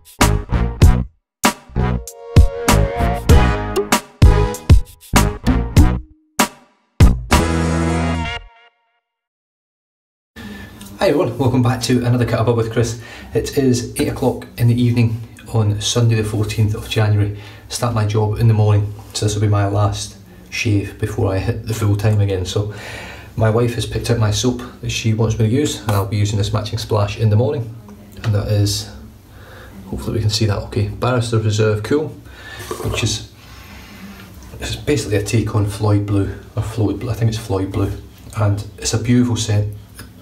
Hi everyone, welcome back to another Cut Above with Chris. It is 8 o'clock in the evening on Sunday the 14th of January. Start my job in the morning, so this will be my last shave before I hit the full time again. So my wife has picked out my soap that she wants me to use, and I'll be using this matching splash in the morning. And that is, hopefully we can see that okay, Barrister Reserve Cool, which is basically a take on Floyd Blue, or Floyd Blue, I think it's Floyd Blue. And it's a beautiful scent.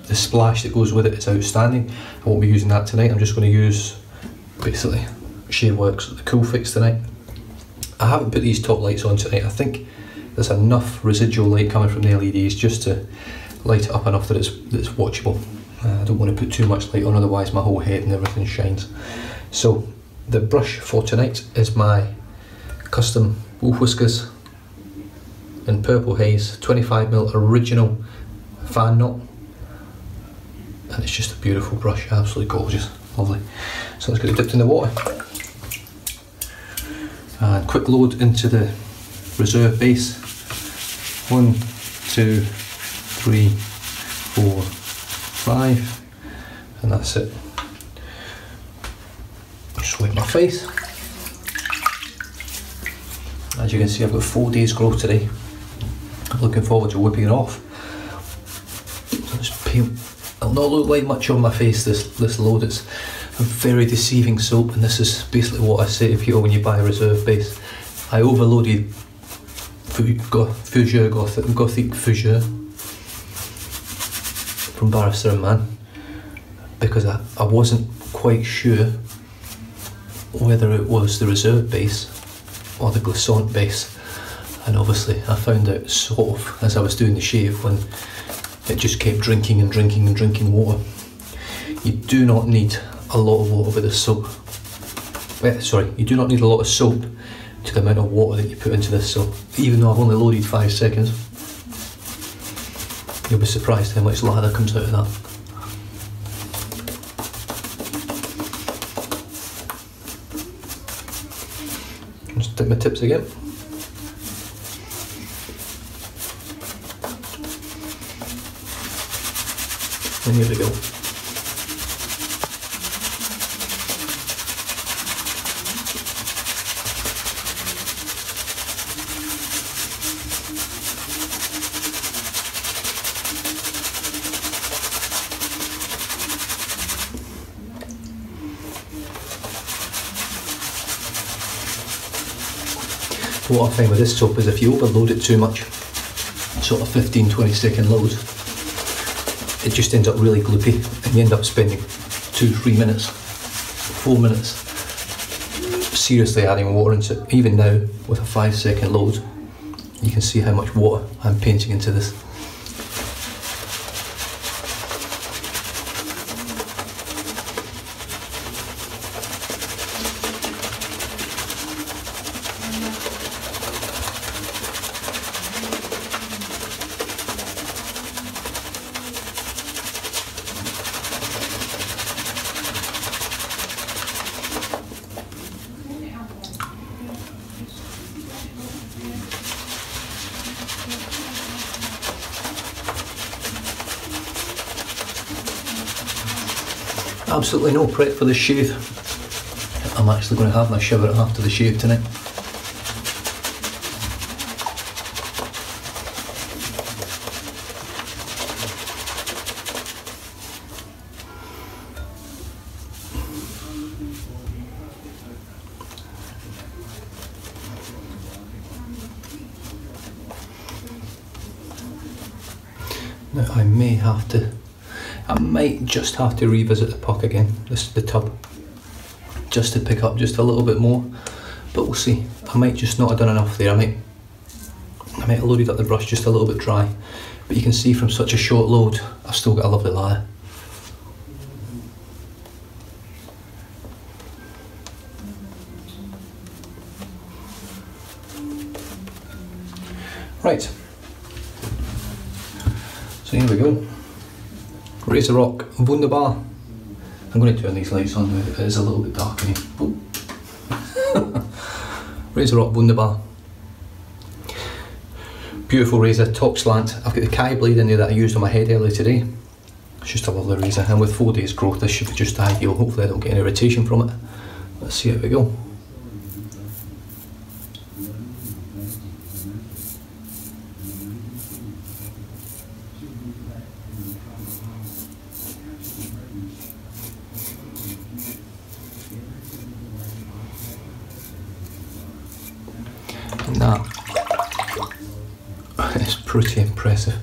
The splash that goes with it is outstanding. I won't be using that tonight. I'm just going to use basically Shave Works the Cool Fix tonight. I haven't put these top lights on tonight. I think there's enough residual light coming from the LEDs just to light it up enough that it's watchable. I don't want to put too much light on, otherwise my whole head and everything shines. So the brush for tonight is my custom Wolf Whiskers in Purple Haze 25mm original fan knot. And it's just a beautiful brush, absolutely gorgeous, lovely. So let's get it dipped in the water. And quick load into the reserve base. 1, 2, 3, 4, 5, and that's it. Just wipe my face. As you can see, I've got 4 days growth today. I'm looking forward to whipping it off. So just peel. It'll not look like much on my face, this load. It's a very deceiving soap, and this is basically what I say to people when you buy a reserve base. I overloaded Gothic Fougere from Barrister & Man because I wasn't quite sure whether it was the reserve base or the Glissant base, and obviously I found out sort of as I was doing the shave when it just kept drinking and drinking and drinking water. You do not need a lot of water with this soap. Sorry, you do not need a lot of soap to the amount of water that you put into this soap. Even though I've only loaded 5 seconds, you'll be surprised how much lather comes out of that. Just dip my tips again. And here we go. What I find with this soap is if you overload it too much, sort of 15-20 second loads, it just ends up really gloopy, and you end up spending 2-3 minutes, 4 minutes seriously adding water into it. Even now, with a 5-second load, you can see how much water I'm painting into this. Absolutely no prep for this shave. I'm actually going to have my shower after the shave tonight. Now I might just have to revisit the puck again, the tub, just to pick up just a little bit more, but we'll see. I might just not have done enough there. I might have loaded up the brush just a little bit dry, but you can see from such a short load, I've still got a lovely lather. Right, so here we go. Razor Rock Wunderbar I'm going to turn these lights on now, it is a little bit dark in here. Razor Rock Wunderbar. Beautiful razor, top slant. I've got the Kai blade in there that I used on my head earlier today. It's just a lovely razor, and with 4 days growth this should be just ideal. Hopefully I don't get any irritation from it. Let's see how we go. And that is pretty impressive.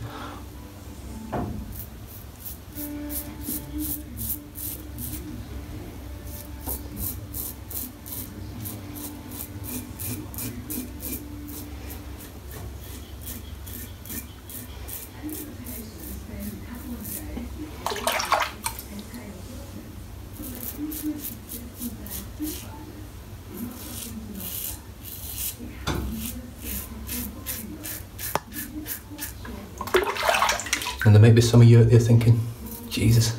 And there might be some of you out there thinking, Jesus.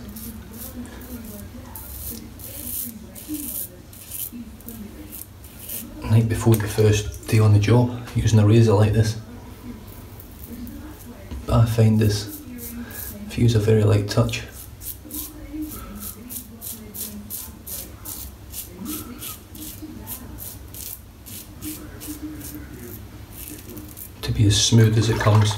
Night before the first day on the job, using a razor like this. But I find this feels a very light touch. To be as smooth as it comes.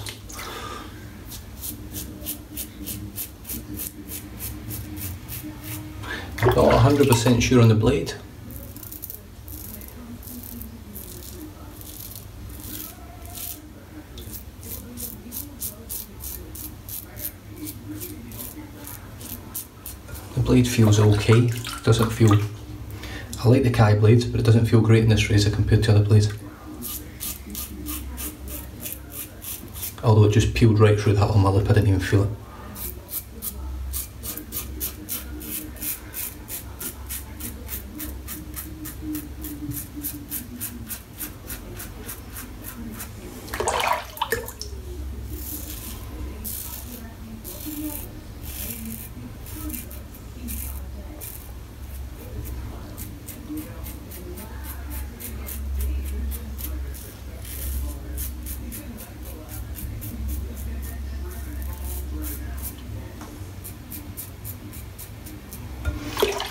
I'm not 100% sure on the blade. The blade feels okay, doesn't feel... I like the Kai blades, but it doesn't feel great in this razor compared to other blades. Although it just peeled right through that on my lip, I didn't even feel it.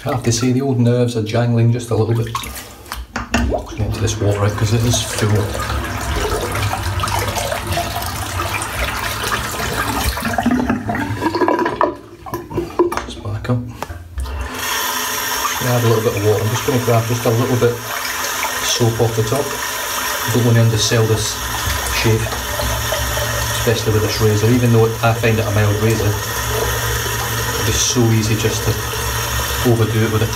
I have to say the old nerves are jangling just a little bit. Just get into this water out because it is full. Just back up. Add a little bit of water. I'm just going to grab just a little bit of soap off the top. I don't want to undersell this shave, especially with this razor. Even though I find it a mild razor, it's so easy just to overdo it with it.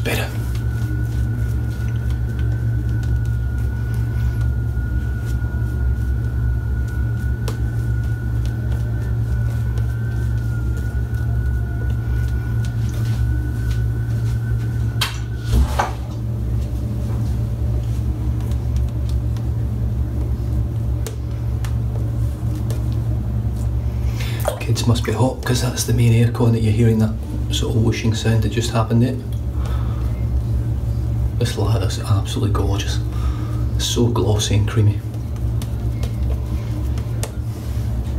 Better. Kids must be hot because that's the main aircon that you're hearing, that sort of whooshing sound that just happened there. This lather is absolutely gorgeous. It's so glossy and creamy.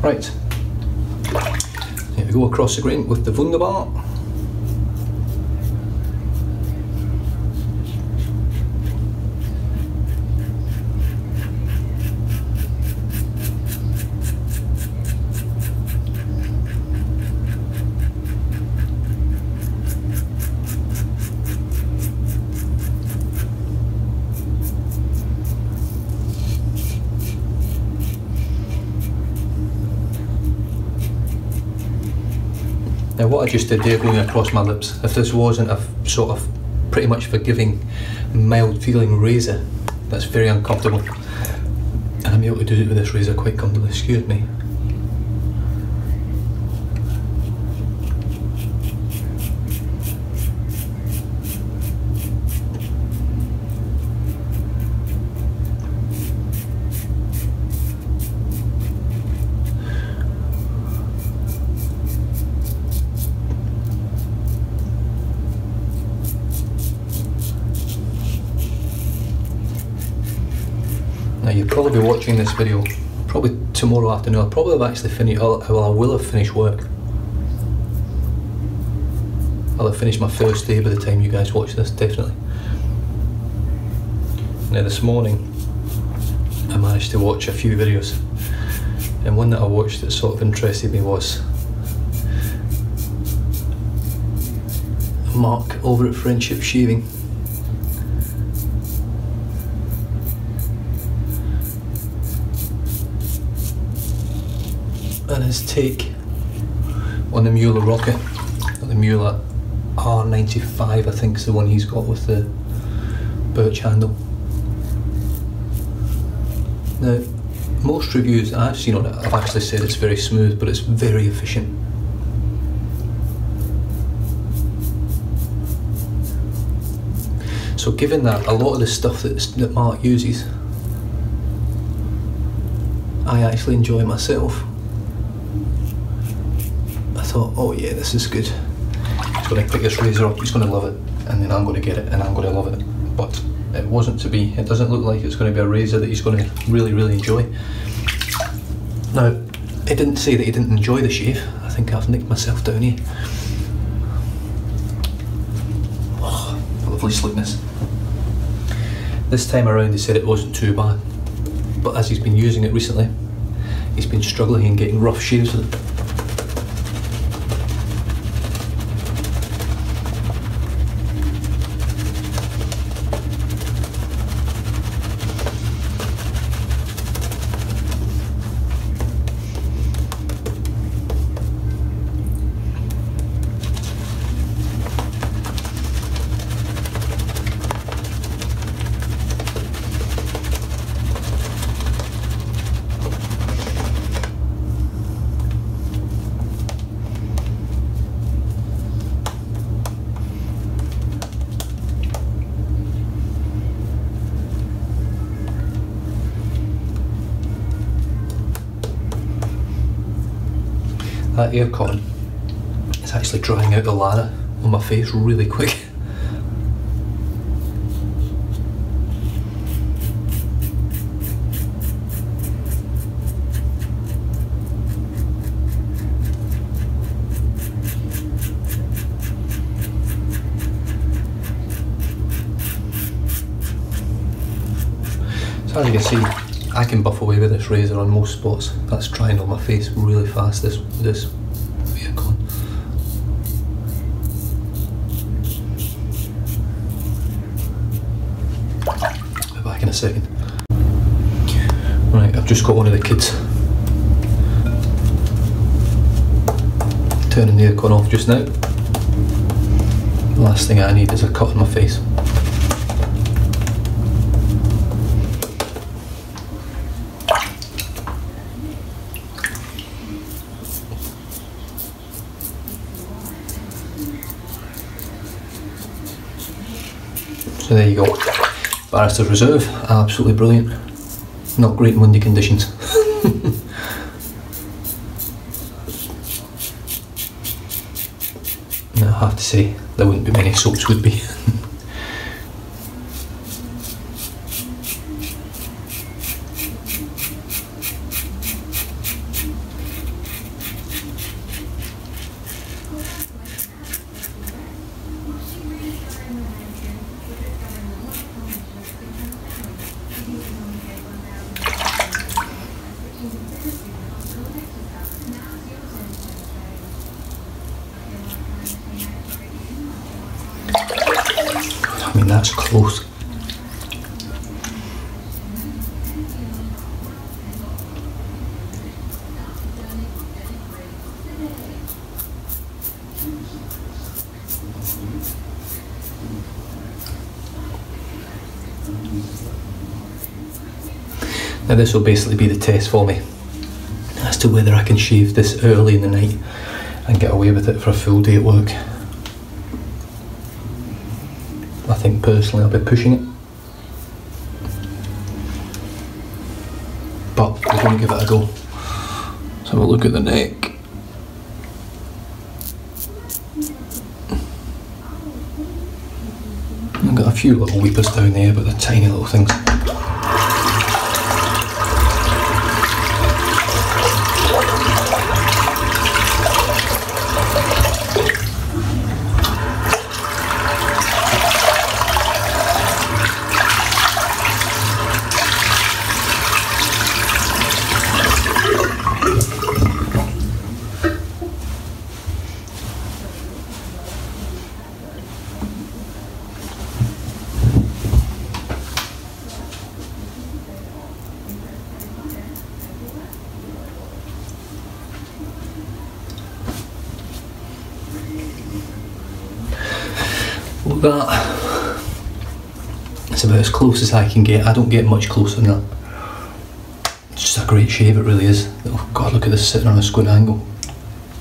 Right, here we go across the grain with the Wunderbar. Now what I just did there going across my lips, if this wasn't a sort of pretty much forgiving, mild feeling razor, that's very uncomfortable. And I'm able to do it with this razor quite comfortably, excuse me. Now you'll probably be watching this video probably tomorrow afternoon. I'll probably have actually finished, well I will have finished work. I'll have finished my first day by the time you guys watch this, definitely. Now this morning I managed to watch a few videos, and one that I watched that sort of interested me was Mark over at Friendship Shaving. And his take on the Mueller rocket, the Mueller R95 I think is the one he's got with the birch handle. Now most reviews I've seen on it have actually said it's very smooth, but it's very efficient. So given that a lot of the stuff that Mark uses I actually enjoy myself, I thought, oh yeah, this is good. He's going to pick this razor up, he's going to love it, and then I'm going to get it and I'm going to love it. But it wasn't to be. It doesn't look like it's going to be a razor that he's going to really, really enjoy. Now, he didn't say that he didn't enjoy the shave. I think I've nicked myself down here. Oh, lovely slickness. This time around he said it wasn't too bad, but as he's been using it recently, he's been struggling and getting rough shaves with it. That air cotton is actually drying out the lather on my face really quick. So as you can see, I can buff away with this razor on most spots. That's drying on my face really fast, this aircon. I'll be back in a second. Right, I've just got one of the kids turning the aircon off just now. The last thing I need is a cut on my face. So there you go, Barrister's Reserve, absolutely brilliant. Not great in windy conditions. Now I have to say, there wouldn't be many soaps would be. I mean, that's close. Now this will basically be the test for me as to whether I can shave this early in the night and get away with it for a full day at work. I think personally I'll be pushing it, but we're going to give it a go. Let's have a look at the neck. I've got a few little weepers down there, but they're tiny little things. Look at that. It's about as close as I can get. I don't get much closer than that. It's just a great shave, it really is. Oh God, look at this sitting on a squint angle.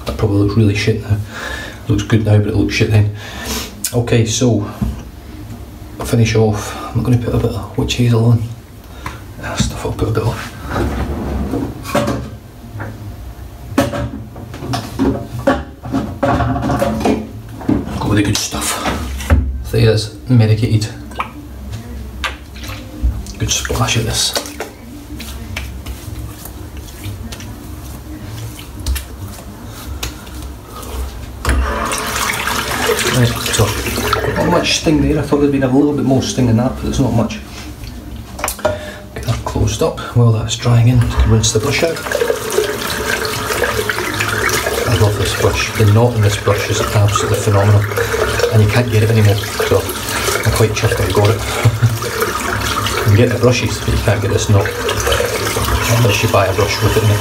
That probably looks really shit now. It looks good now, but it looks shit then. Okay, so I'll finish off. I'm going to put a bit of witch hazel on. Stuff I'll put a bit on. Go with the good stuff. There's medicated. Good splash of this. Right, so not much sting there. I thought there'd been a little bit more sting than that, but there's not much. Get that closed up while that's drying in. Just rinse the brush out. I love this brush. The knot in this brush is absolutely phenomenal, and you can't get it anymore, so I'm quite chuffed that I got it. You can get the brushes, but you can't get this knot unless you buy a brush with it in it.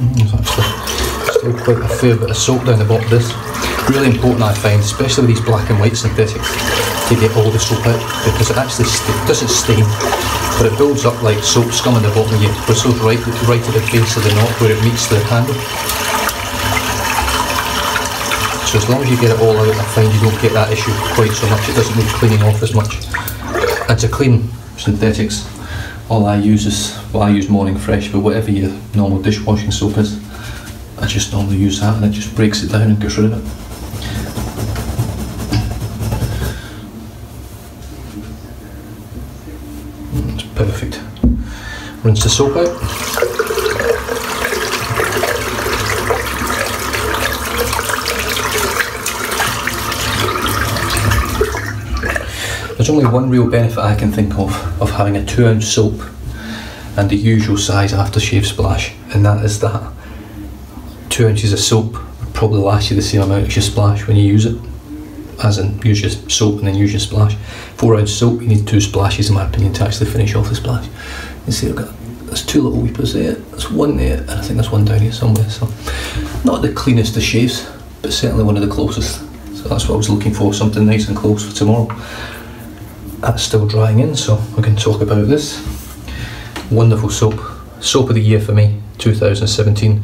There's actually still quite a fair bit of soap down the bottom of this. Really important, I find, especially with these black and white synthetics, to get all the soap out, because it actually doesn't stain, but it builds up like soap scum in the bottom of your bristles right at the base of the knot where it meets the handle. So as long as you get it all out, I find you don't get that issue quite so much. It doesn't need cleaning off as much. And to clean synthetics, all I use is, well, I use Morning Fresh, but whatever your normal dishwashing soap is, I just normally use that, and it just breaks it down and gets rid of it. It's perfect. Rinse the soap out. There's only one real benefit I can think of having a 2 ounce soap and the usual size aftershave splash, and that is that 2 ounces of soap would probably last you the same amount as your splash when you use it, as in use your soap and then use your splash. 4 ounce soap, you need 2 splashes in my opinion to actually finish off the splash. You see, there's 2 little weepers there, there's one there, and I think there's one down here somewhere. So not the cleanest of shaves, but certainly one of the closest. So that's what I was looking for, something nice and close for tomorrow. That's still drying in, so we can talk about this. Wonderful soap. Soap of the year for me, 2017.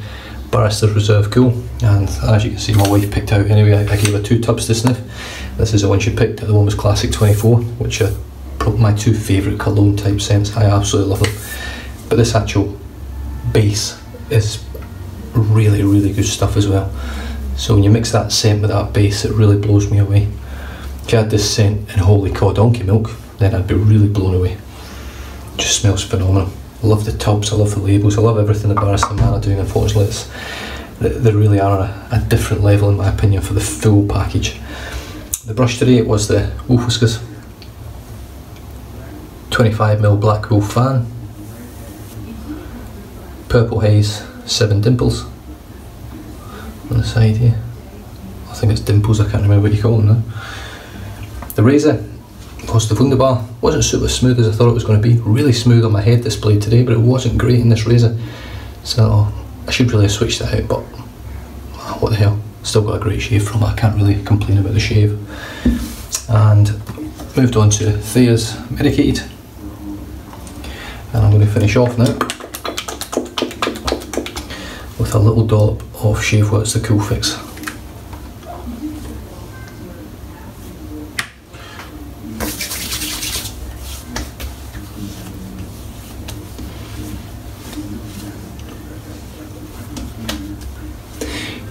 Barrister's Reserve Cool. And as you can see, my wife picked out anyway. I gave her 2 tubs to sniff. This is the one she picked. The other one was Classic 24, which are probably my 2 favourite cologne type scents. I absolutely love them. But this actual base is really, really good stuff as well. So when you mix that scent with that base, it really blows me away. If you had this scent in Holy Donkey Milk, then I'd be really blown away. It just smells phenomenal. I love the tubs, I love the labels, I love everything that Barrister Man are doing. Unfortunately, they really are on a different level in my opinion for the full package. The brush today, it was the Wolf Whiskers 25mm Black Wolf Fan. Purple Haze 7 dimples on the side here. I think it's dimples, I can't remember what you call them now. The razor was the Wunderbar. Wasn't super smooth as I thought it was going to be. Really smooth on my head display today, but it wasn't great in this razor. So I should really have switched that out, but what the hell. Still got a great shave from it, I can't really complain about the shave. And moved on to Thayer's Medicated. And I'm going to finish off now with a little dollop of Shave What's the Cool Fix.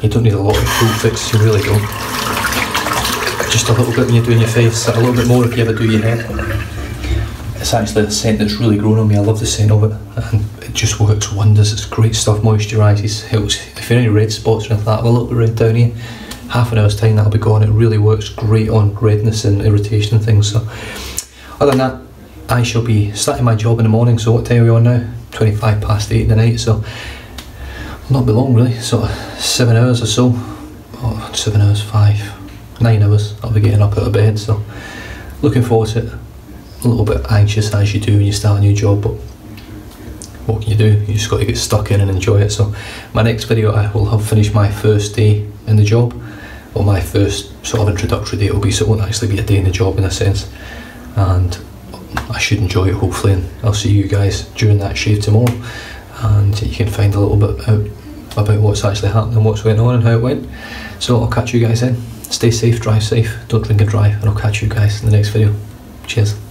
You don't need a lot of Cool Fix, you really don't. Just a little bit when you're doing your face, a little bit more if you ever do your hair. It's actually a scent that's really grown on me. I love the scent of it, and it just works wonders. It's great stuff, moisturises, helps if you're any red spots or anything like that, a little bit red down here, half an hour's time that'll be gone. It really works great on redness and irritation and things. So other than that, I shall be starting my job in the morning. So what time are we on now? 25 past 8 in the night, so not be long really, sort of 7 hours or so. Oh, 7 hours, 9 hours I'll be getting up out of bed, so looking forward to it. A little bit anxious as you do when you start a new job, but what can you do? You just got to get stuck in and enjoy it. So my next video I will have finished my first day in the job, or my first sort of introductory day it will be, so it won't actually be a day in the job in a sense, and I should enjoy it hopefully, and I'll see you guys during that shave tomorrow, and you can find a little bit out about what's actually happening, what's going on and how it went. So I'll catch you guys then. Stay safe, drive safe, don't drink and drive, and I'll catch you guys in the next video. Cheers.